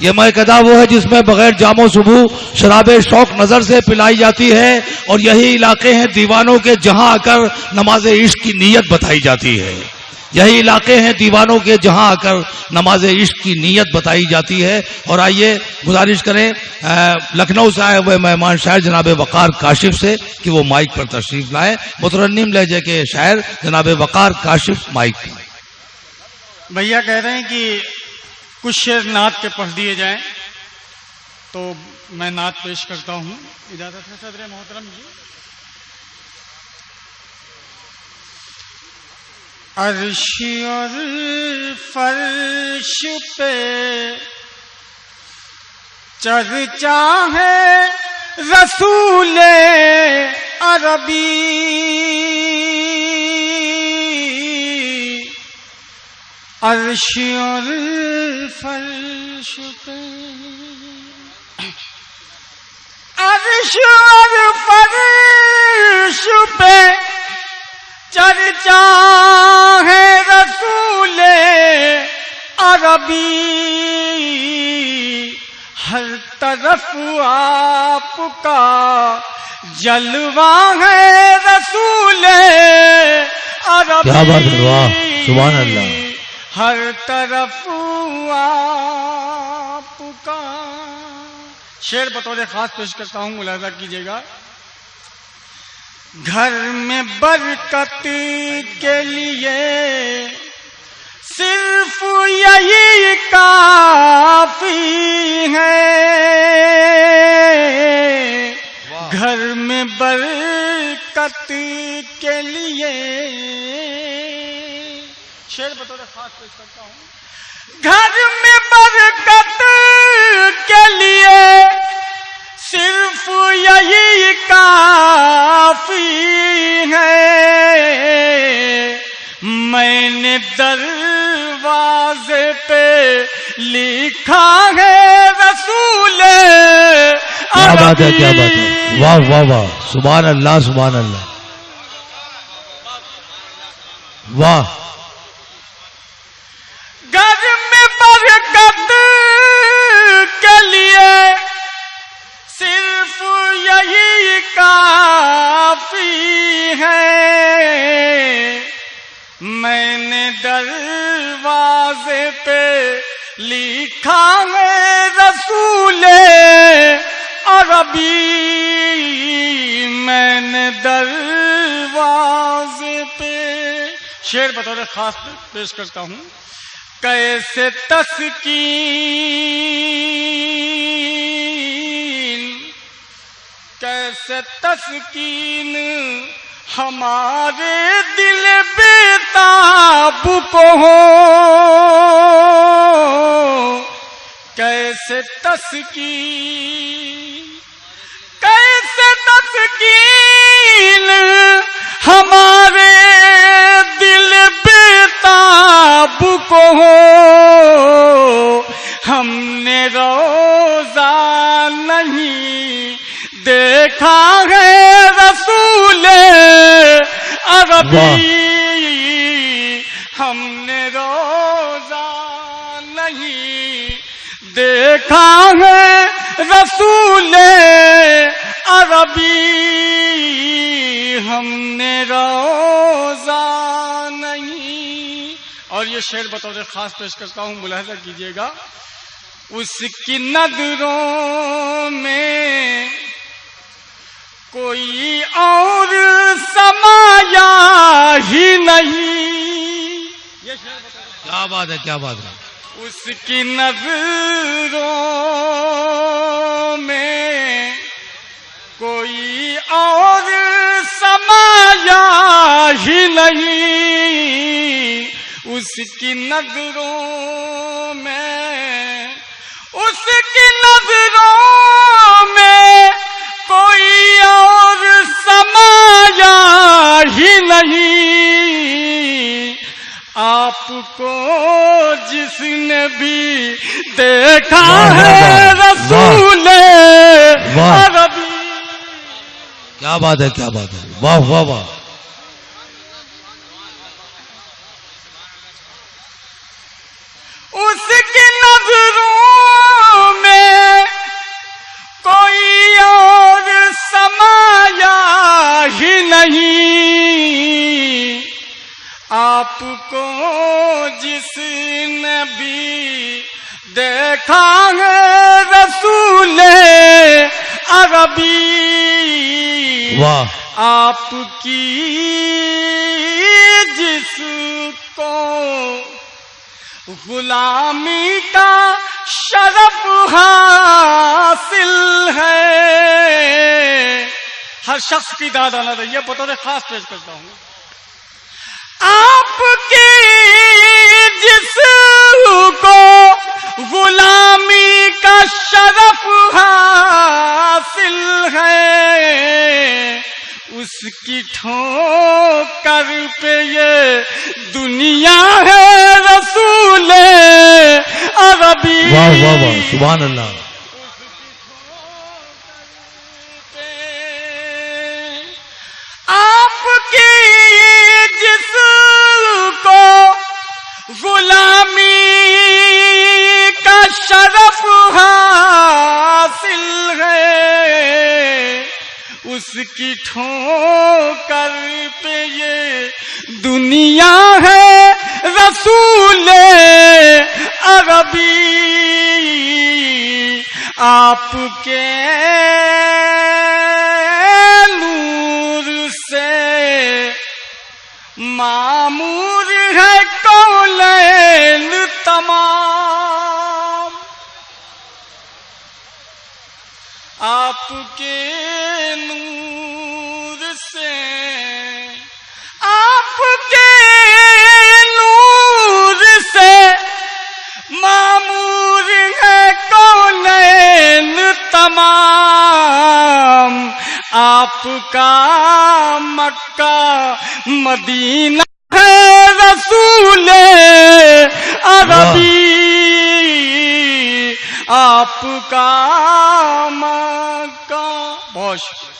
ये मैकदा वो है जिसमें बगैर जामो सुबह शराबे शौक नजर से पिलाई जाती है, और यही इलाके हैं दीवानों के जहां आकर नमाज इश्क की नीयत बताई जाती है। यही इलाके हैं दीवानों के जहां आकर नमाज इश्क की नीयत बताई जाती है। और आइए गुजारिश करें लखनऊ से आए हुए मेहमान शायर जनाब वकार काशिफ से कि वो माइक पर तशरीफ लाएं। मुतरन्निम लहजे के शायर जनाब वकार काशिफ माइक। भैया कह रहे हैं कि कुछ शेर नात के पढ़ दिए जाएं, तो मैं नात पेश करता हूं। इजाजत है सदर मोहतरम जी। अर्श और फर्श पे चर्चा है रसूले अरबी, अर्श और फर्श पे, अर्श और फर्श पे चर्चा है रसूले अरबी, हर तरफ आपका जलवा है रसूले अरबी। क्या बात है, वाह सुभान अल्लाह। हर तरफ आपका। शेर बतौर खास पेश करता हूं, मुलाजा कीजिएगा। घर में बरकत के लिए सिर्फ यही काफी है, घर में बरकत के लिए। शेर बतौर खास पेश करता हूं। घर में बरकत के लिए सिर्फ यही काफी है, मैंने दरवाजे पे लिखा है रसूले। क्या बात है, क्या बात है, वाह वाह वाह, सुभान अल्लाह सुभान अल्लाह, वाह। घर में बरकत के लिए सिर्फ यही काफी है, मैंने दरवाजे पे लिखा है रसूले अरबी, मैंने दरवाजे पे। शेर बतौर खास पेश करता हूं। कैसे तस्कीन हमारे दिल बेताब को हो, कैसे तस्कीन हमारे दिल बेताब को हो, हमने रोजा नहीं देखा है रसूले अरबी, हमने रोजा नहीं देखा है रसूले अरबी, हमने रोजा नहीं। और ये शेर बतौर खास पेश करता हूं, मुलाहिजा कीजिएगा। उसकी नजरों में कोई और समाया ही नहीं। ये क्या बात है, क्या बात है। उसकी नजरों में कोई और समाया ही नहीं, उसकी नजरों में, उसकी नजरों में कोई और समाया ही नहीं, आपको जिसने भी देखा है रसूले अरबी। क्या बात है, क्या बात है, वाह वाह वाह। उसकी नजरों देखा है रसूल अरबी, वाह, आपकी जिसको गुलामी का शरफ हासिल है। हर शख्स की दाद आना चाहिए, बतौर खास पेश करता हूँ। आपकी जिसको गुलामी का शरफ हासिल है, उसकी ठोकर पे ये दुनिया है रसूल अरबी। वाह वाह वाह, सुभान अल्लाह। आपकी जिसको गुलामी का शरफ हासिल है, उसकी ठोकर पे ये दुनिया है रसूल अरबी। आपके नूर से मामूर है कौलैन तमाम, आपके नूर से, आपके नूर से मामूर है कौनैन तमाम। आपका मक्का मदीना है रसूल अरबी, आपका मक्का। बहुत शुक्रिया।